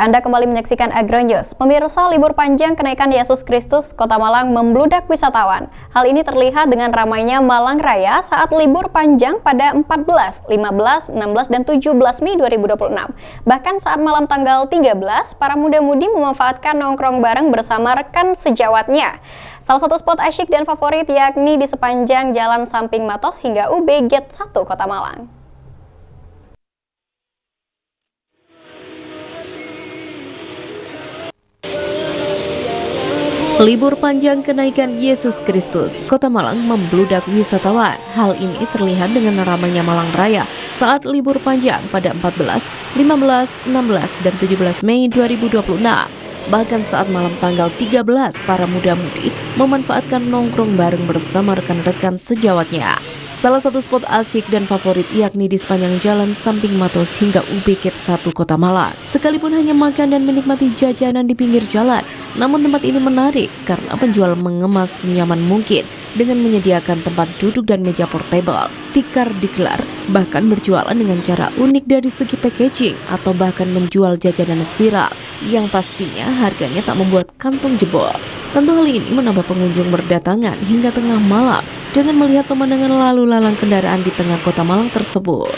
Anda kembali menyaksikan Agronews. Pemirsa, libur panjang kenaikan Yesus Kristus, Kota Malang membludak wisatawan. Hal ini terlihat dengan ramainya Malang Raya saat libur panjang pada 14, 15, 16, dan 17 Mei 2026. Bahkan saat malam tanggal 13, para muda-mudi memanfaatkan nongkrong bareng bersama rekan sejawatnya. Salah satu spot asyik dan favorit yakni di sepanjang Jalan Samping Matos hingga UB Gate 1 Kota Malang. Libur panjang kenaikan Yesus Kristus, Kota Malang membludak wisatawan. Hal ini terlihat dengan ramainya Malang Raya saat libur panjang pada 14, 15, 16, dan 17 Mei 2026. Bahkan saat malam tanggal 13, para muda-mudi memanfaatkan nongkrong bareng bersama rekan-rekan sejawatnya. Salah satu spot asyik dan favorit yakni di sepanjang Jalan Samping Matos hingga UB Gate 1 Kota Malang. Sekalipun hanya makan dan menikmati jajanan di pinggir jalan, namun tempat ini menarik karena penjual mengemas senyaman mungkin dengan menyediakan tempat duduk dan meja portable, tikar dikelar, bahkan berjualan dengan cara unik dari segi packaging atau bahkan menjual jajanan viral yang pastinya harganya tak membuat kantong jebol. Tentu hal ini menambah pengunjung berdatangan hingga tengah malam dengan melihat pemandangan lalu lalang kendaraan di tengah Kota Malang tersebut.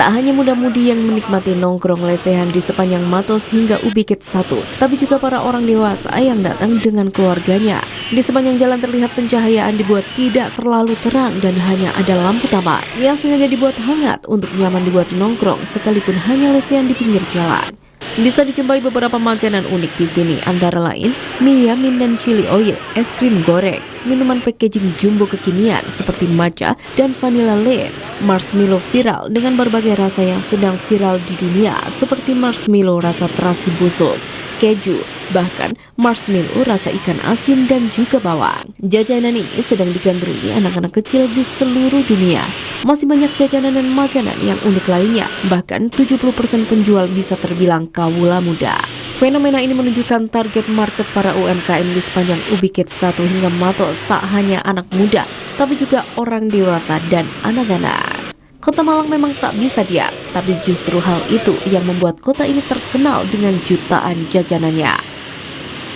Tak hanya muda-mudi yang menikmati nongkrong lesehan di sepanjang Matos hingga UB Gate 1, tapi juga para orang dewasa yang datang dengan keluarganya. Di sepanjang jalan terlihat pencahayaan dibuat tidak terlalu terang dan hanya ada lampu taman yang sengaja dibuat hangat untuk nyaman dibuat nongkrong sekalipun hanya lesehan di pinggir jalan. Bisa dijumpai beberapa makanan unik di sini, antara lain mie yamin dan chili oil, es krim goreng, minuman packaging jumbo kekinian seperti matcha dan vanilla latte, marshmallow viral dengan berbagai rasa yang sedang viral di dunia seperti marshmallow rasa terasi busuk, keju, bahkan marshmallow rasa ikan asin dan juga bawang. Jajanan ini sedang digandrungi anak-anak kecil di seluruh dunia. Masih banyak jajanan dan makanan yang unik lainnya, bahkan 70% penjual bisa terbilang kawula muda. Fenomena ini menunjukkan target market para UMKM di sepanjang UB Gate 1 hingga Matos tak hanya anak muda, tapi juga orang dewasa dan anak-anak. Kota Malang memang tak bisa diam, tapi justru hal itu yang membuat kota ini terkenal dengan jutaan jajanannya.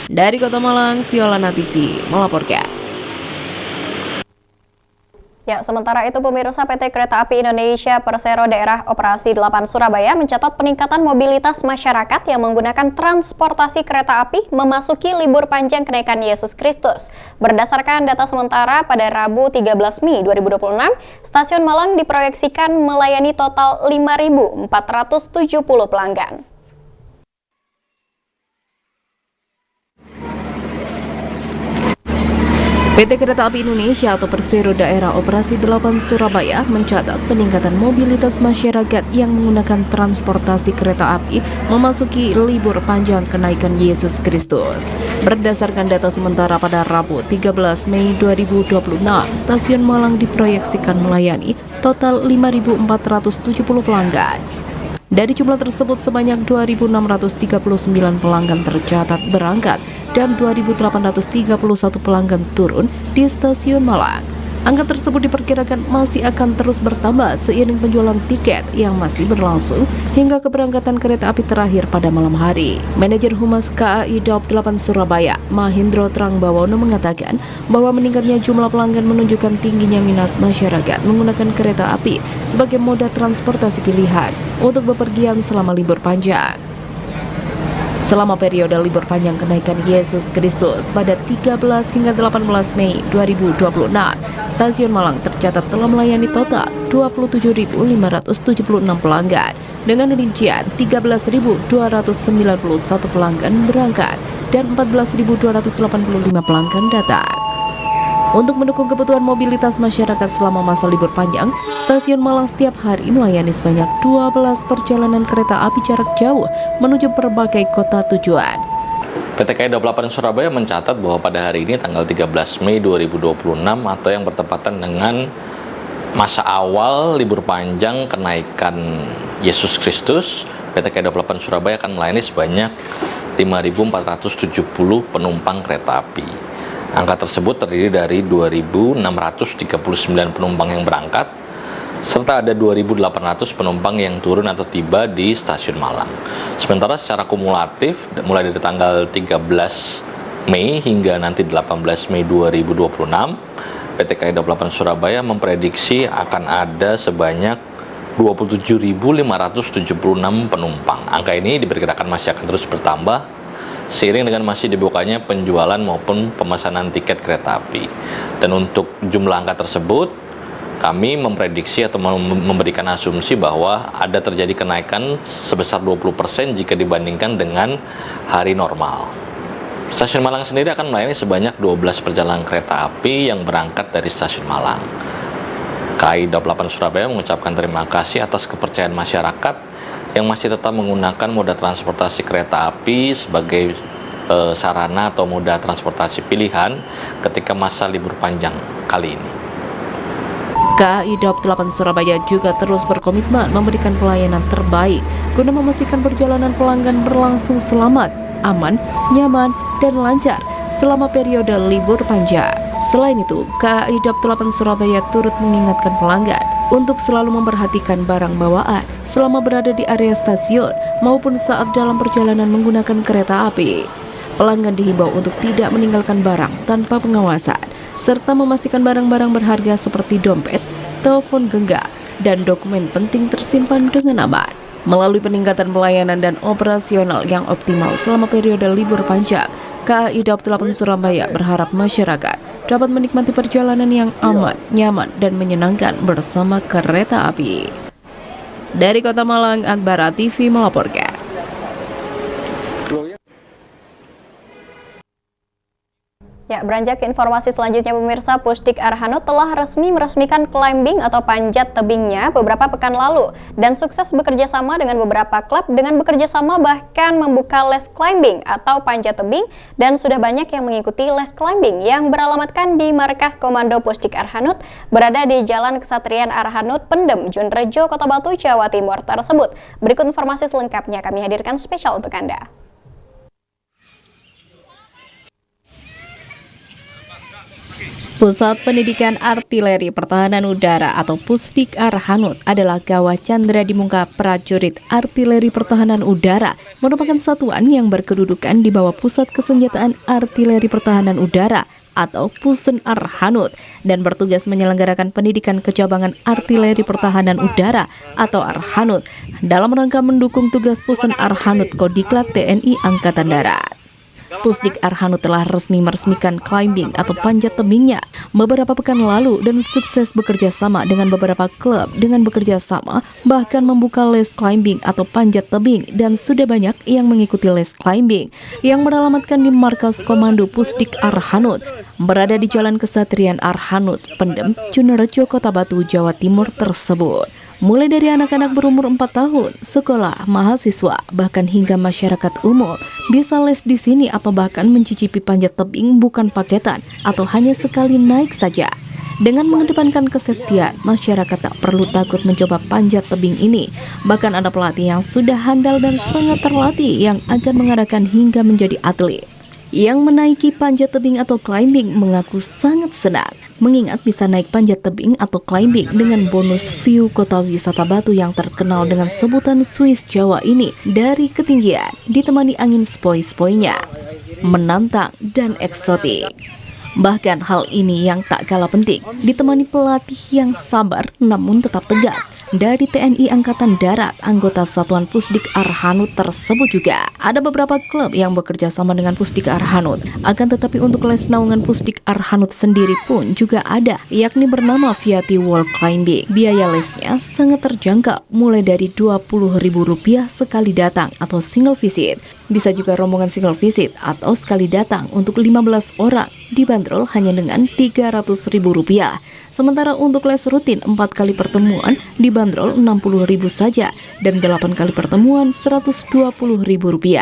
Dari Kota Malang, Violana TV melaporkan. Ya, sementara itu pemirsa, PT Kereta Api Indonesia Persero Daerah Operasi 8 Surabaya mencatat peningkatan mobilitas masyarakat yang menggunakan transportasi kereta api memasuki libur panjang kenaikan Yesus Kristus. Berdasarkan data sementara pada Rabu 13 Mei 2026, stasiun Malang diproyeksikan melayani total 5.470 pelanggan. PT Kereta Api Indonesia atau Persero Daerah Operasi 8 Surabaya mencatat peningkatan mobilitas masyarakat yang menggunakan transportasi kereta api memasuki libur panjang kenaikan Yesus Kristus. Berdasarkan data sementara pada Rabu 13 Mei 2026, stasiun Malang diproyeksikan melayani total 5.470 pelanggan. Dari jumlah tersebut sebanyak 2.639 pelanggan tercatat berangkat dan 2.831 pelanggan turun di stasiun Malang. Angka tersebut diperkirakan masih akan terus bertambah seiring penjualan tiket yang masih berlangsung hingga keberangkatan kereta api terakhir pada malam hari. Manajer Humas KAI Daob 8 Surabaya, Mahindro Trangbawono mengatakan bahwa meningkatnya jumlah pelanggan menunjukkan tingginya minat masyarakat menggunakan kereta api sebagai moda transportasi pilihan untuk bepergian selama libur panjang. Selama periode libur panjang kenaikan Yesus Kristus pada 13 hingga 18 Mei 2026, stasiun Malang tercatat telah melayani total 27.576 pelanggan dengan rincian 13.291 pelanggan berangkat dan 14.285 pelanggan datang. Untuk mendukung kebutuhan mobilitas masyarakat selama masa libur panjang, stasiun Malang setiap hari melayani sebanyak 12 perjalanan kereta api jarak jauh menuju berbagai kota tujuan. PT KAI Daob 8 Surabaya mencatat bahwa pada hari ini tanggal 13 Mei 2026 atau yang bertepatan dengan masa awal libur panjang kenaikan Yesus Kristus, PT KAI Daob 8 Surabaya akan melayani sebanyak 5.470 penumpang kereta api. Angka tersebut terdiri dari 2.639 penumpang yang berangkat, serta ada 2.800 penumpang yang turun atau tiba di stasiun Malang. Sementara secara kumulatif mulai dari tanggal 13 Mei hingga nanti 18 Mei 2026, PT KAI Daob 8 Surabaya memprediksi akan ada sebanyak 27.576 penumpang. Angka ini diperkirakan masih akan terus bertambah seiring dengan masih dibukanya penjualan maupun pemesanan tiket kereta api. Dan untuk jumlah angka tersebut, kami memprediksi atau memberikan asumsi bahwa ada terjadi kenaikan sebesar 20% jika dibandingkan dengan hari normal. Stasiun Malang sendiri akan melayani sebanyak 12 perjalanan kereta api yang berangkat dari stasiun Malang. KAI Daob 8 Surabaya mengucapkan terima kasih atas kepercayaan masyarakat yang masih tetap menggunakan moda transportasi kereta api sebagai sarana atau moda transportasi pilihan ketika masa libur panjang kali ini. KAI Daob 8 Surabaya juga terus berkomitmen memberikan pelayanan terbaik guna memastikan perjalanan pelanggan berlangsung selamat, aman, nyaman, dan lancar selama periode libur panjang. Selain itu, KAI Daob 8 Surabaya turut mengingatkan pelanggan untuk selalu memperhatikan barang bawaan selama berada di area stasiun maupun saat dalam perjalanan menggunakan kereta api. Pelanggan dihimbau untuk tidak meninggalkan barang tanpa pengawasan, serta memastikan barang-barang berharga seperti dompet, telepon genggam, dan dokumen penting tersimpan dengan aman. Melalui peningkatan pelayanan dan operasional yang optimal selama periode libur panjang, KAI Daob 8 Surabaya berharap masyarakat dapat menikmati perjalanan yang aman, nyaman, dan menyenangkan bersama kereta api. Dari Kota Malang, Akbara TV melaporkan. Ya, beranjak ke informasi selanjutnya pemirsa, Pusdik Arhanud telah resmi meresmikan climbing atau panjat tebingnya beberapa pekan lalu dan sukses bekerja sama dengan beberapa klub dengan bekerja sama bahkan membuka les climbing atau panjat tebing dan sudah banyak yang mengikuti les climbing yang beralamatkan di Markas Komando Pusdik Arhanud berada di Jalan Kesatrian Arhanud, Pendem, Junrejo, Kota Batu, Jawa Timur tersebut. Berikut informasi selengkapnya kami hadirkan spesial untuk Anda. Pusat Pendidikan Artileri Pertahanan Udara atau Pusdik Arhanud adalah Kawah Chandra di Muka Prajurit Artileri Pertahanan Udara, merupakan satuan yang berkedudukan di bawah Pusat Kesenjataan Artileri Pertahanan Udara atau Pusen Arhanud dan bertugas menyelenggarakan pendidikan kecabangan Artileri Pertahanan Udara atau Arhanud dalam rangka mendukung tugas Pusen Arhanud Kodiklat TNI Angkatan Darat. Pusdik Arhanud telah resmi meresmikan climbing atau panjat tebingnya beberapa pekan lalu dan sukses bekerja sama dengan beberapa klub dengan bekerja sama bahkan membuka les climbing atau panjat tebing dan sudah banyak yang mengikuti les climbing yang beralamatkan di Markas Komando Pusdik Arhanud berada di Jalan Kesatrian Arhanud, Pendem, Junrejo, Kota Batu, Jawa Timur tersebut. Mulai dari anak-anak berumur 4 tahun, sekolah, mahasiswa, bahkan hingga masyarakat umum bisa les di sini atau bahkan mencicipi panjat tebing bukan paketan atau hanya sekali naik saja. Dengan mengedepankan keseftian, masyarakat tak perlu takut mencoba panjat tebing ini. Bahkan ada pelatih yang sudah handal dan sangat terlatih yang akan mengarahkan hingga menjadi atlet. Yang menaiki panjat tebing atau climbing mengaku sangat senang mengingat bisa naik panjat tebing atau climbing dengan bonus view kota wisata Batu yang terkenal dengan sebutan Swiss Jawa ini dari ketinggian ditemani angin sepoi-sepoinya, menantang dan eksotik. Bahkan hal ini yang tak kalah penting ditemani pelatih yang sabar namun tetap tegas dari TNI Angkatan Darat anggota Satuan Pusdik Arhanud tersebut juga. Ada beberapa klub yang bekerja sama dengan Pusdik Arhanud, akan tetapi untuk les naungan Pusdik Arhanud sendiri pun juga ada, yakni bernama Viati Wall Climbing. Biaya lesnya sangat terjangkau, mulai dari Rp20.000 sekali datang atau single visit. Bisa juga rombongan single visit atau sekali datang untuk 15 orang dibanderol hanya dengan Rp300.000. Sementara untuk les rutin 4 kali pertemuan dibanderol Rp60.000 saja dan 8 kali pertemuan Rp120.000.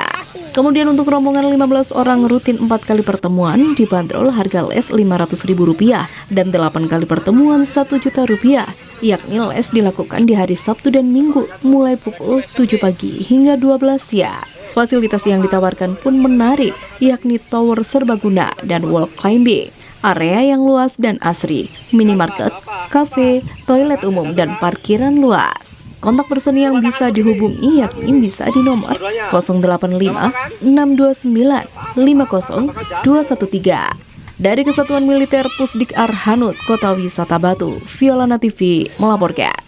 Kemudian untuk rombongan 15 orang rutin 4 kali pertemuan dibanderol harga les Rp500.000 dan 8 kali pertemuan Rp1.000.000, yakni les dilakukan di hari Sabtu dan Minggu mulai pukul 7 pagi hingga 12 siang. Fasilitas yang ditawarkan pun menarik, yakni tower serbaguna dan wall climbing, area yang luas dan asri, minimarket, kafe, toilet umum, dan parkiran luas. Kontak person yang bisa dihubungi yakni bisa di nomor 085 629 50213. Dari Kesatuan Militer Pusdik Arhanud, Kota Wisata Batu, Violana TV melaporkan.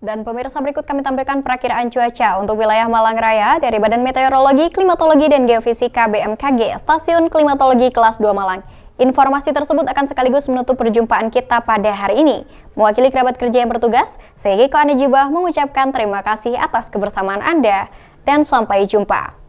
Dan pemirsa, berikut kami tampilkan perakiraan cuaca untuk wilayah Malang Raya dari Badan Meteorologi, Klimatologi, dan Geofisika BMKG, Stasiun Klimatologi Kelas 2 Malang. Informasi tersebut akan sekaligus menutup perjumpaan kita pada hari ini. Mewakili kerabat kerja yang bertugas, saya Geko Anijibah mengucapkan terima kasih atas kebersamaan Anda dan sampai jumpa.